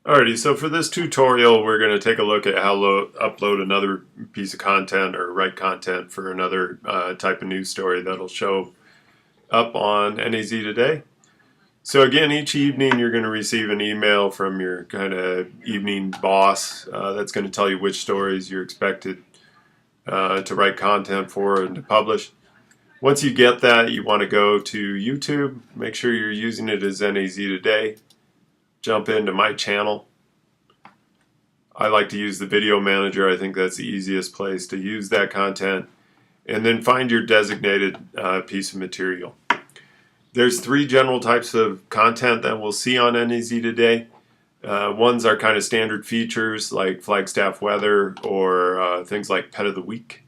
Alrighty, so for this tutorial, we're going to take a look at how to upload another piece of content or write content for another type of news story that'll show up on NAZ Today. So again, each evening you're going to receive an email from your kind of evening boss that's going to tell you which stories you're expected to write content for and to publish. Once you get that, you want to go to YouTube, make sure you're using it as NAZ Today, jump into my channel. I like to use the video manager. I think that's the easiest place to use that content. And then find your designated piece of material. There's three general types of content that we'll see on NAZ Today. Ones are kind of standard features like Flagstaff weather or things like Pet of the Week.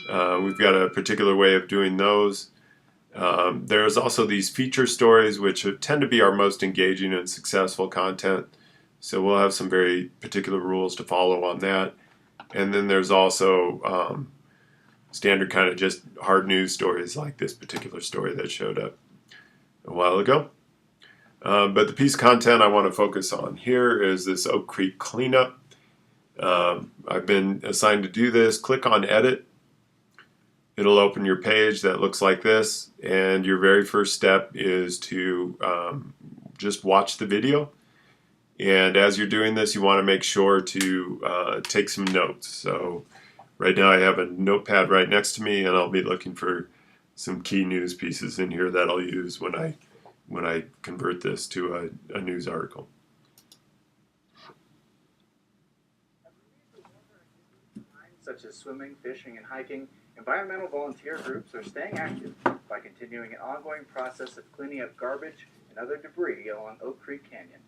We've got a particular way of doing those. There's also these feature stories, which tend to be our most engaging and successful content. So we'll have some very particular rules to follow on that. And then there's also standard kind of just hard news stories like this particular story that showed up a while ago. But the piece of content I want to focus on here is this Oak Creek cleanup. I've been assigned to do this. Click on Edit. It'll open your page that looks like this. And your very first step is to just watch the video. And as you're doing this, you want to make sure to take some notes. So right now I have a notepad right next to me, and I'll be looking for some key news pieces in here that I'll use when I convert this to a news article. Such as swimming, fishing, and hiking, environmental volunteer groups are staying active by continuing an ongoing process of cleaning up garbage and other debris along Oak Creek Canyon.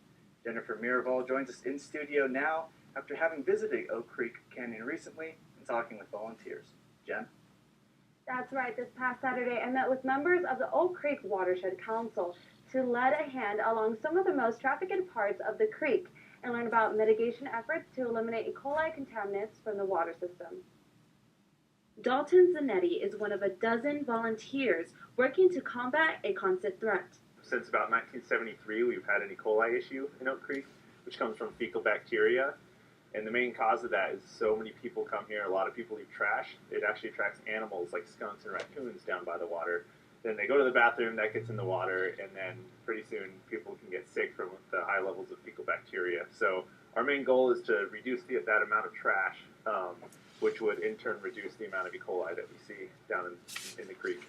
Jennifer Miraval joins us in studio now after having visited Oak Creek Canyon recently and talking with volunteers. Jen? That's right. This past Saturday, I met with members of the Oak Creek Watershed Council to lend a hand along some of the most trafficked parts of the creek and learn about mitigation efforts to eliminate E. coli contaminants from the water system. Dalton Zanetti is one of a dozen volunteers working to combat a constant threat. Since about 1973, we've had an E. coli issue in Oak Creek, which comes from fecal bacteria. And the main cause of that is so many people come here, a lot of people leave trash. It actually attracts animals like skunks and raccoons down by the water. Then they go to the bathroom, that gets in the water, and then pretty soon people can get sick from the high levels of fecal bacteria. So our main goal is to reduce that amount of trash, which would in turn reduce the amount of E. coli that we see down in the creek.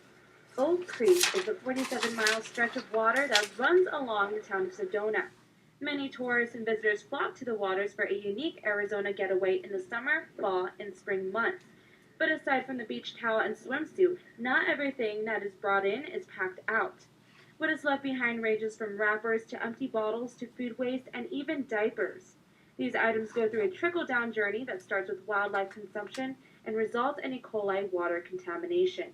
Oak Creek is a 47-mile stretch of water that runs along the town of Sedona. Many tourists and visitors flock to the waters for a unique Arizona getaway in the summer, fall, and spring months. But aside from the beach towel and swimsuit, not everything that is brought in is packed out. What is left behind ranges from wrappers to empty bottles to food waste and even diapers. These items go through a trickle-down journey that starts with wildlife consumption and results in E. coli water contamination.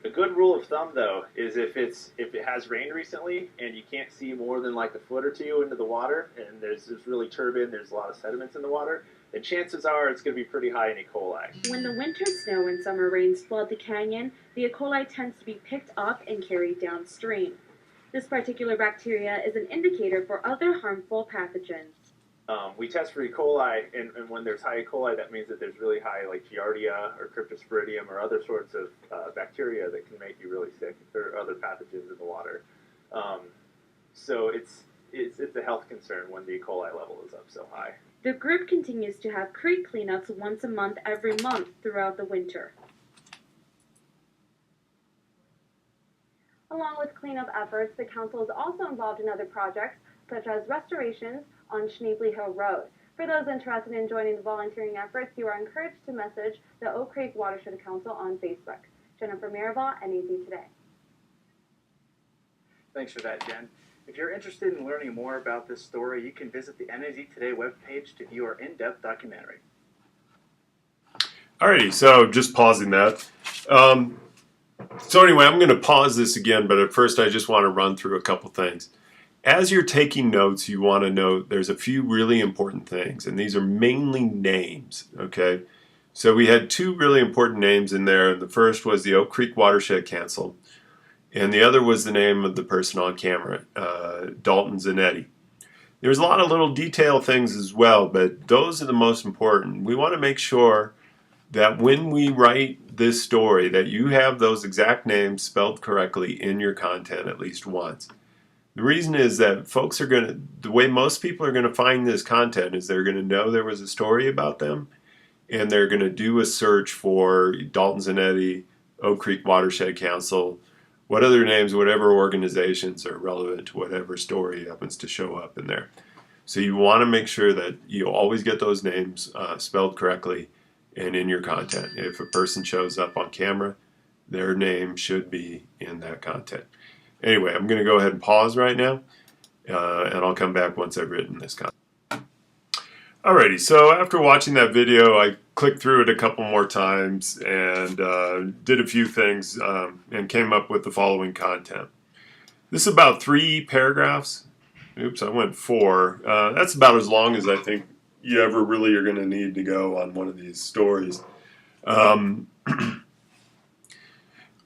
A good rule of thumb, though, is if it has rained recently and you can't see more than like a foot or two into the water, and there's really turbid, there's a lot of sediments in the water, then chances are it's going to be pretty high in E. coli. When the winter snow and summer rains flood the canyon, the E. coli tends to be picked up and carried downstream. This particular bacteria is an indicator for other harmful pathogens. We test for E. coli, and when there's high E. coli, that means that there's really high like Giardia or Cryptosporidium or other sorts of bacteria that can make you really sick, or other pathogens in the water. So it's a health concern when the E. coli level is up so high. The group continues to have creek cleanups once a month every month throughout the winter. Along with cleanup efforts, the council is also involved in other projects such as restorations on Schneebly Hill Road. For those interested in joining the volunteering efforts, you are encouraged to message the Oak Creek Watershed Council on Facebook. Jennifer Miraval, NAZ Today. Thanks for that, Jen. If you're interested in learning more about this story, you can visit the NAZ Today webpage to view our in-depth documentary. Alrighty, so just pausing that. So anyway, I'm going to pause this again, but at first I just want to run through a couple things. As you're taking notes, you want to note there's a few really important things, and these are mainly names, okay? So we had two really important names in there. The first was the Oak Creek Watershed Council, and the other was the name of the person on camera, Dalton Zanetti. There's a lot of little detail things as well, but those are the most important. We want to make sure that when we write this story that you have those exact names spelled correctly in your content at least once. The reason is that folks are going to, the way most people are going to find this content is they're going to know there was a story about them, and they're going to do a search for Dalton Zanetti, Oak Creek Watershed Council, what other names, whatever organizations are relevant to whatever story happens to show up in there. So you want to make sure that you always get those names spelled correctly and in your content. If a person shows up on camera, their name should be in that content. Anyway, I'm going to go ahead and pause right now, and I'll come back once I've written this content. Alrighty, so after watching that video, I clicked through it a couple more times and did a few things and came up with the following content. This is about 3 paragraphs. Oops, I went 4. That's about as long as I think you ever really are going to need to go on one of these stories. I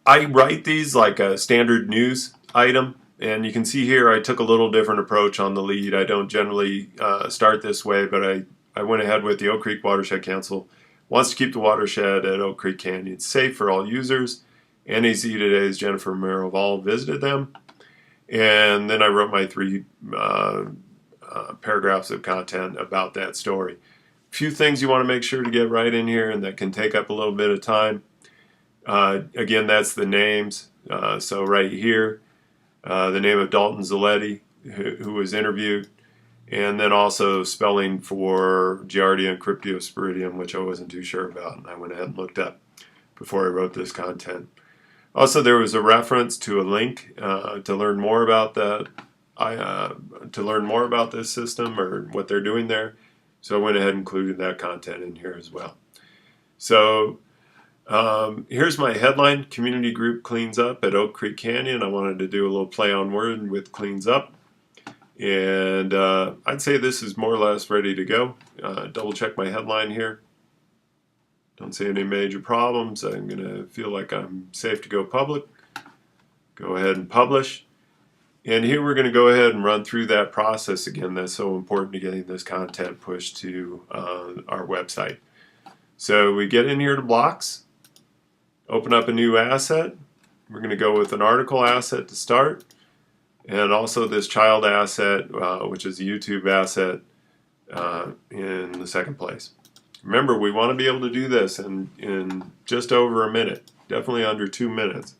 write these like a standard news item, and you can see here I took a little different approach on the lead. I don't generally start this way, but I went ahead with the Oak Creek Watershed Council wants to keep the watershed at Oak Creek Canyon safe for all users. NAZ Today's Jennifer Miraval visited them, and then I wrote my 3 paragraphs of content about that story. A few things you want to make sure to get right in here, and that can take up a little bit of time. Again, that's the names. So right here, the name of Dalton Zanetti, who was interviewed, and then also spelling for Giardia and Cryptosporidium, which I wasn't too sure about, and I went ahead and looked up before I wrote this content. Also, there was a reference to a link to learn more about that. To learn more about this system or what they're doing there. So I went ahead and included that content in here as well. So here's my headline: Community Group Cleans Up at Oak Creek Canyon. I wanted to do a little play on word with cleans up. And I'd say this is more or less ready to go. Double check my headline here. Don't see any major problems. I'm going to feel like I'm safe to go public. Go ahead and publish. And here we're going to go ahead and run through that process again. That's so important to getting this content pushed to our website. So we get in here to Blox, open up a new asset. We're going to go with an article asset to start, and also this child asset, which is a YouTube asset, in the second place. Remember, we want to be able to do this in just over a minute, definitely under 2 minutes.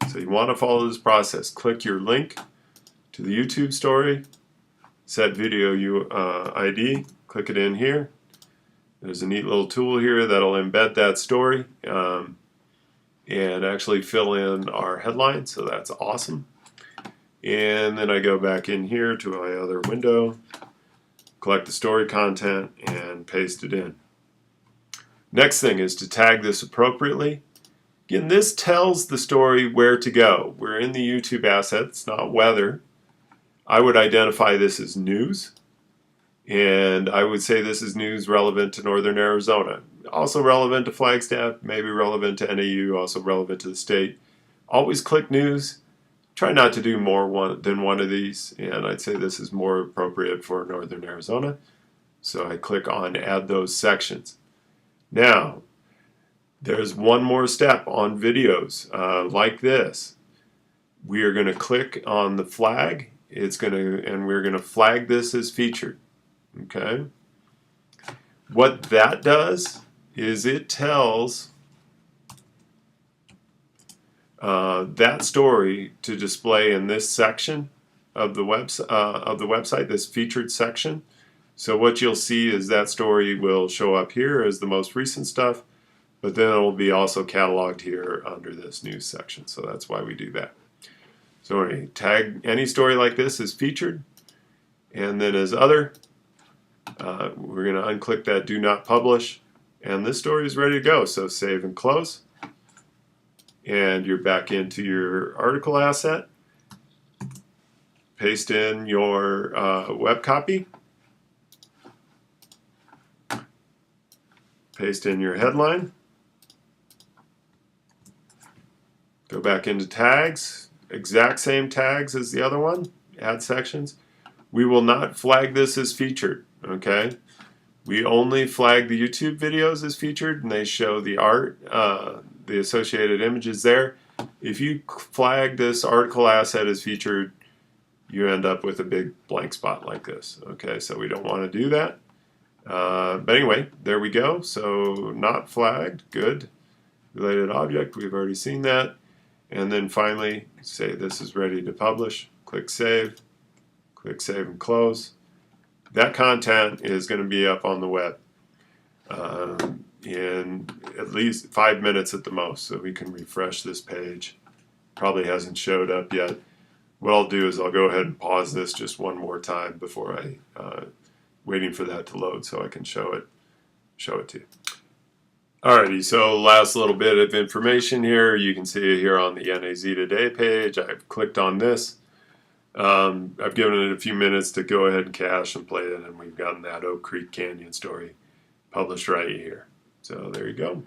So you want to follow this process. Click your link to the YouTube story, set video ID, click it in here. There's a neat little tool here that'll embed that story and actually fill in our headline, so that's awesome. And then I go back in here to my other window, collect the story content, and paste it in. Next thing is to tag this appropriately. Again, this tells the story where to go. We're in the YouTube asset, it's not weather. I would identify this as news, and I would say this is news relevant to Northern Arizona. Also relevant to Flagstaff, maybe relevant to NAU, also relevant to the state. Always click news. Try not to do more than one of these, and I'd say this is more appropriate for Northern Arizona. So I click on add those sections. Now, there's one more step on videos like this. We are going to click on the flag. And we're going to flag this as featured. Okay. What that does is it tells that story to display in this section of the website, this featured section. So what you'll see is that story will show up here as the most recent stuff, but then it will be also cataloged here under this news section. So that's why we do that. So we're going to tag any story like this as featured, and then as other, we're going to unclick that do not publish, and this story is ready to go. So save and close, and you're back into your article asset. Paste in your web copy, paste in your headline, go back into tags. Exact same tags as the other one, add sections. We will not flag this as featured, okay? We only flag the YouTube videos as featured, and they show the art, the associated images there. If you flag this article asset as featured, you end up with a big blank spot like this, okay? So we don't want to do that. But anyway, there we go. So not flagged, good. Related object, we've already seen that. And then finally, say this is ready to publish. Click save and close. That content is going to be up on the web in at least 5 minutes at the most, so we can refresh this page. Probably hasn't showed up yet. What I'll do is I'll go ahead and pause this just one more time before I waiting for that to load so I can show it to you. Alrighty, so last little bit of information here. You can see it here on the NAZ Today page. I've clicked on this. I've given it a few minutes to go ahead and cache and play it, and we've gotten that Oak Creek Canyon story published right here. So there you go.